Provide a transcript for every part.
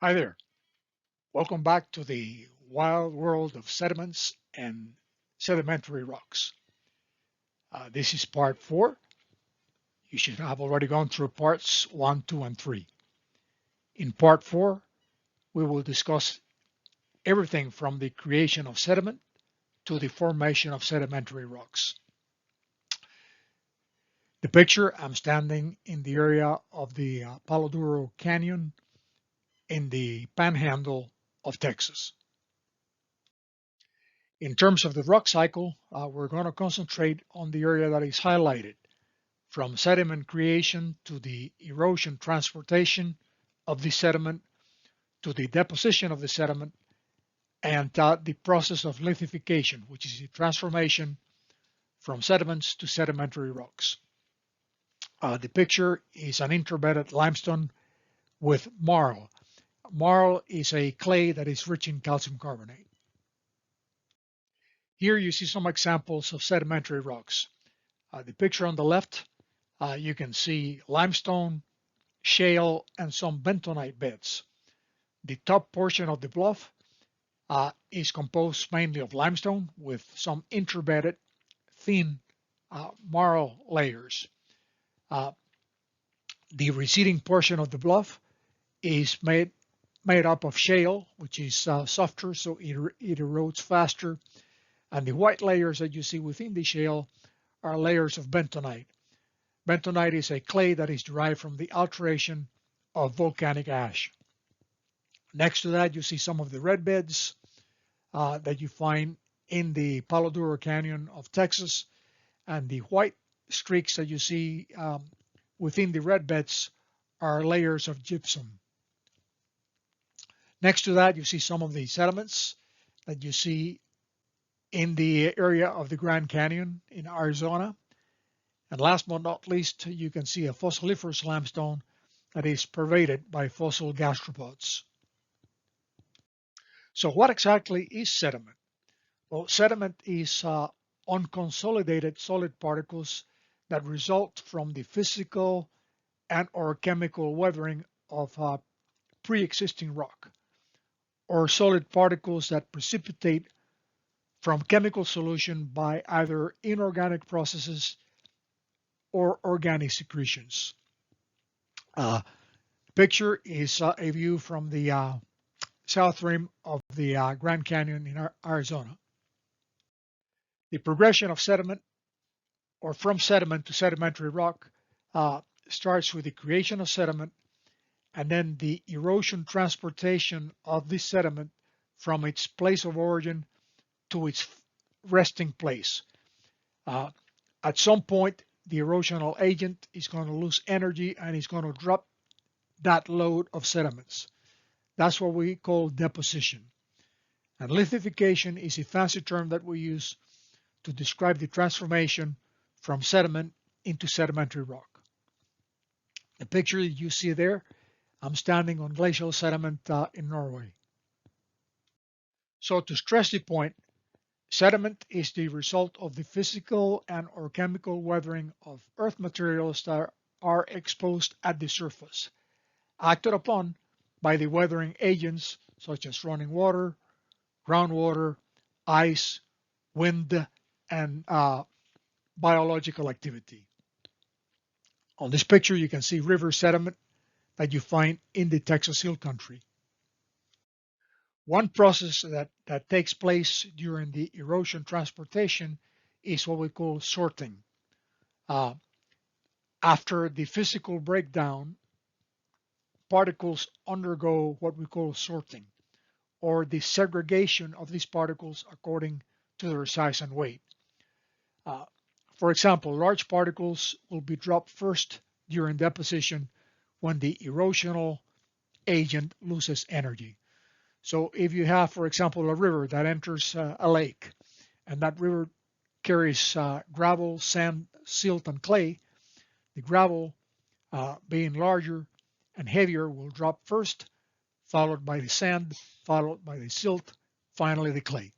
Hi there. Welcome back to the wild world of sediments and sedimentary rocks. This is part 4. You should have already gone through parts 1, 2, and 3. In part 4, we will discuss everything from the creation of sediment to the formation of sedimentary rocks. The picture, I'm standing in the area of the Palo Duro Canyon in the panhandle of Texas. In terms of the rock cycle, we're going to concentrate on the area that is highlighted, from sediment creation to the erosion transportation of the sediment to the deposition of the sediment and the process of lithification, which is the transformation from sediments to sedimentary rocks. The picture is an interbedded limestone with marl. Marl is a clay that is rich in calcium carbonate. Here you see some examples of sedimentary rocks. The picture on the left, you can see limestone, shale, and some bentonite beds. The top portion of the bluff is composed mainly of limestone with some interbedded thin marl layers. The receding portion of the bluff is made up of shale, which is softer, so it erodes faster. And the white layers that you see within the shale are layers of bentonite. Bentonite is a clay that is derived from the alteration of volcanic ash. Next to that, you see some of the red beds that you find in the Palo Duro Canyon of Texas, and the white streaks that you see within the red beds are layers of gypsum. Next to that, you see some of the sediments that you see in the area of the Grand Canyon in Arizona. And last but not least, you can see a fossiliferous limestone that is pervaded by fossil gastropods. So what exactly is sediment? Well, sediment is unconsolidated solid particles that result from the physical and or chemical weathering of pre-existing rock, or solid particles that precipitate from chemical solution by either inorganic processes or organic secretions. Picture is a view from the south rim of the Grand Canyon in Arizona. The progression of sediment, or from sediment to sedimentary rock, starts with the creation of sediment and then the erosion transportation of this sediment from its place of origin to its resting place. At some point, the erosional agent is going to lose energy and is going to drop that load of sediments. That's what we call deposition. And lithification is a fancy term that we use to describe the transformation from sediment into sedimentary rock. The picture you see there, I'm standing on glacial sediment in Norway. So to stress the point, sediment is the result of the physical and or chemical weathering of earth materials that are exposed at the surface, acted upon by the weathering agents such as running water, groundwater, ice, wind, and biological activity. On this picture, you can see river sediment that you find in the Texas Hill Country. One process that takes place during the erosion transportation is what we call sorting. After the physical breakdown, particles undergo what we call sorting, or the segregation of these particles according to their size and weight. For example, large particles will be dropped first during deposition when the erosional agent loses energy. So if you have, for example, a river that enters a lake, and that river carries gravel, sand, silt, and clay, the gravel, being larger and heavier, will drop first, followed by the sand, followed by the silt, finally the clay.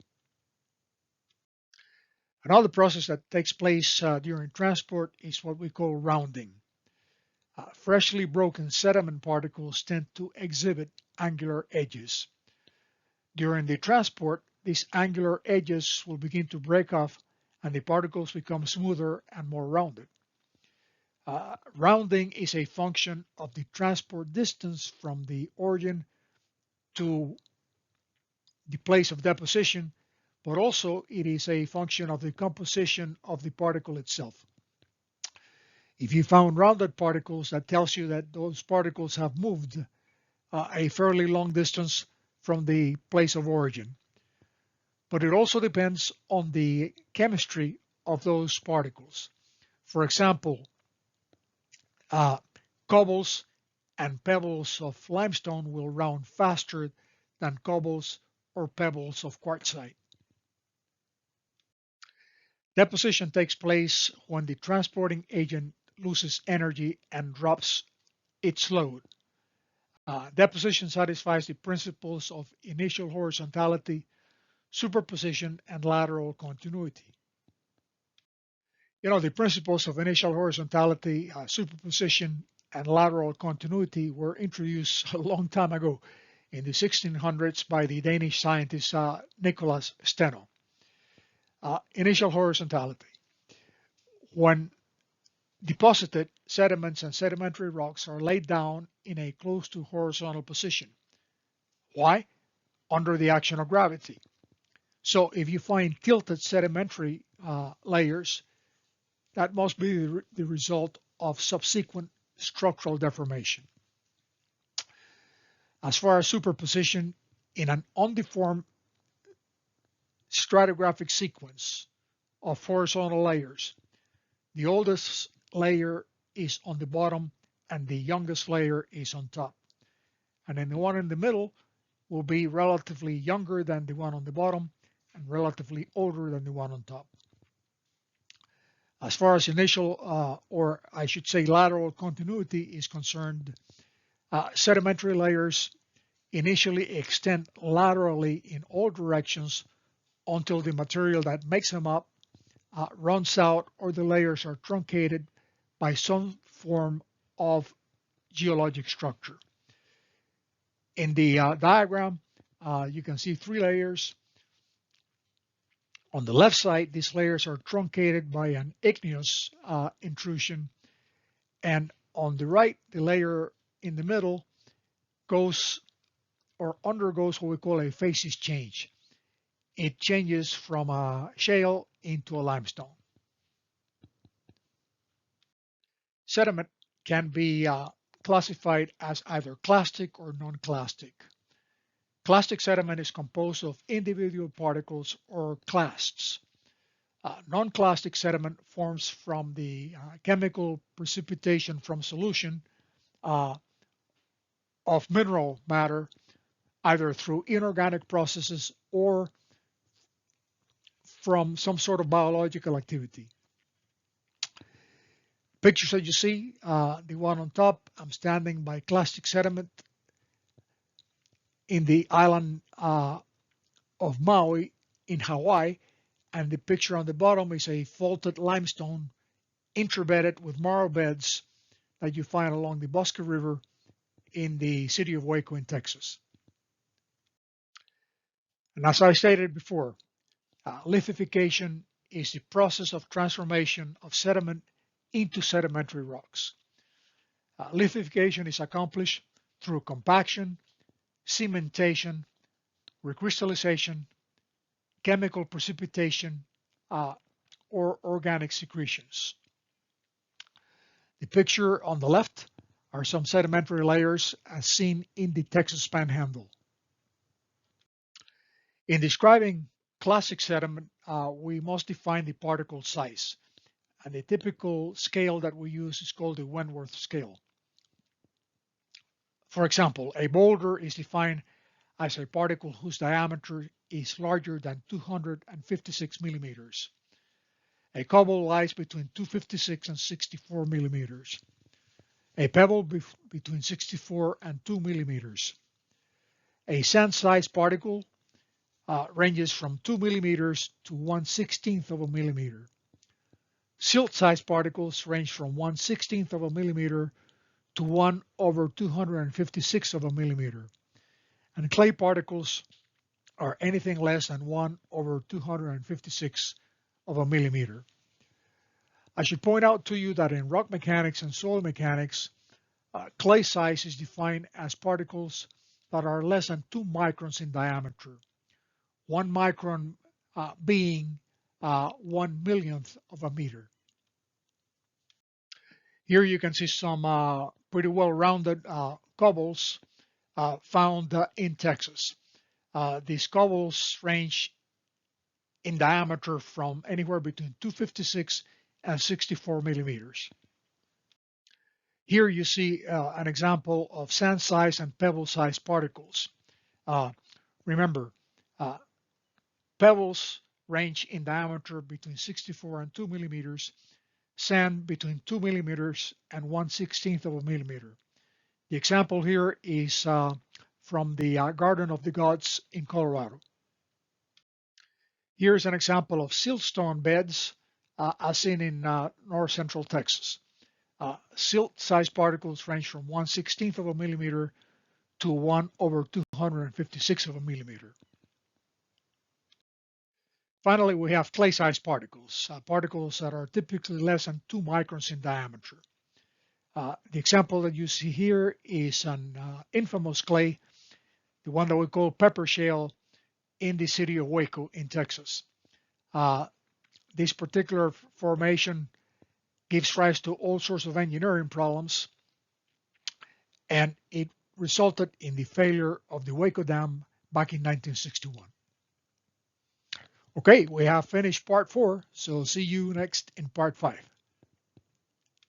Another process that takes place during transport is what we call rounding. Freshly broken sediment particles tend to exhibit angular edges. During the transport, these angular edges will begin to break off and the particles become smoother and more rounded. Rounding is a function of the transport distance from the origin to the place of deposition, but also it is a function of the composition of the particle itself. If you found rounded particles, that tells you that those particles have moved a fairly long distance from the place of origin. But it also depends on the chemistry of those particles. For example, cobbles and pebbles of limestone will round faster than cobbles or pebbles of quartzite. Deposition takes place when the transporting agent loses energy and drops its load. Deposition satisfies the principles of initial horizontality, superposition, and lateral continuity. The principles of initial horizontality, superposition, and lateral continuity were introduced a long time ago in the 1600s by the Danish scientist Nicholas Steno. Initial horizontality. When deposited, sediments and sedimentary rocks are laid down in a close to horizontal position. Why? Under the action of gravity. So if you find tilted sedimentary layers, that must be the result of subsequent structural deformation. As far as superposition, in an undeformed stratigraphic sequence of horizontal layers, the oldest layer is on the bottom and the youngest layer is on top. And then the one in the middle will be relatively younger than the one on the bottom and relatively older than the one on top. As far as initial, or I should say lateral continuity is concerned, sedimentary layers initially extend laterally in all directions until the material that makes them up runs out or the layers are truncated by some form of geologic structure. In the diagram, you can see three layers. On the left side, these layers are truncated by an igneous intrusion, and on the right, the layer in the middle goes or undergoes what we call a facies change. It changes from a shale into a limestone. Sediment can be classified as either clastic or non-clastic. Clastic sediment is composed of individual particles or clasts. Non-clastic sediment forms from the chemical precipitation from solution of mineral matter, either through inorganic processes or from some sort of biological activity. Pictures that you see, the one on top, I'm standing by clastic sediment in the island of Maui in Hawaii, and the picture on the bottom is a faulted limestone interbedded with marl beds that you find along the Bosque River in the city of Waco in Texas. And as I stated before, lithification is the process of transformation of sediment into sedimentary rocks. Lithification is accomplished through compaction, cementation, recrystallization, chemical precipitation, or organic secretions. The picture on the left are some sedimentary layers as seen in the Texas Panhandle. In describing classic sediment, we must define the particle size. And the typical scale that we use is called the Wentworth scale. For example, a boulder is defined as a particle whose diameter is larger than 256 millimeters. A cobble lies between 256 and 64 millimeters. A pebble between 64 and 2 millimeters. A sand-sized particle ranges from 2 millimeters to 1/16 of a millimeter. Silt-sized particles range from 1/16 of a millimeter to 1/256 of a millimeter. And clay particles are anything less than 1/256 of a millimeter. I should point out to you that in rock mechanics and soil mechanics, clay size is defined as particles that are less than 2 microns in diameter, 1 micron being 1/millionth of a meter. Here you can see some pretty well-rounded cobbles found in Texas. These cobbles range in diameter from anywhere between 256 and 64 millimeters. Here you see an example of sand size and pebble size particles. Remember, pebbles range in diameter between 64 and 2 millimeters, sand between 2 millimeters and 1/16 of a millimeter. The example here is from the Garden of the Gods in Colorado. Here's an example of siltstone beds as seen in north central Texas. Silt-sized particles range from 1/16 of a millimeter to 1/256 of a millimeter. Finally, we have clay-sized particles, particles that are typically less than 2 microns in diameter. The example that you see here is an infamous clay, the one that we call pepper shale in the city of Waco in Texas. This particular formation gives rise to all sorts of engineering problems, and it resulted in the failure of the Waco Dam back in 1961. Okay, we have finished part 4, so see you next in part 5.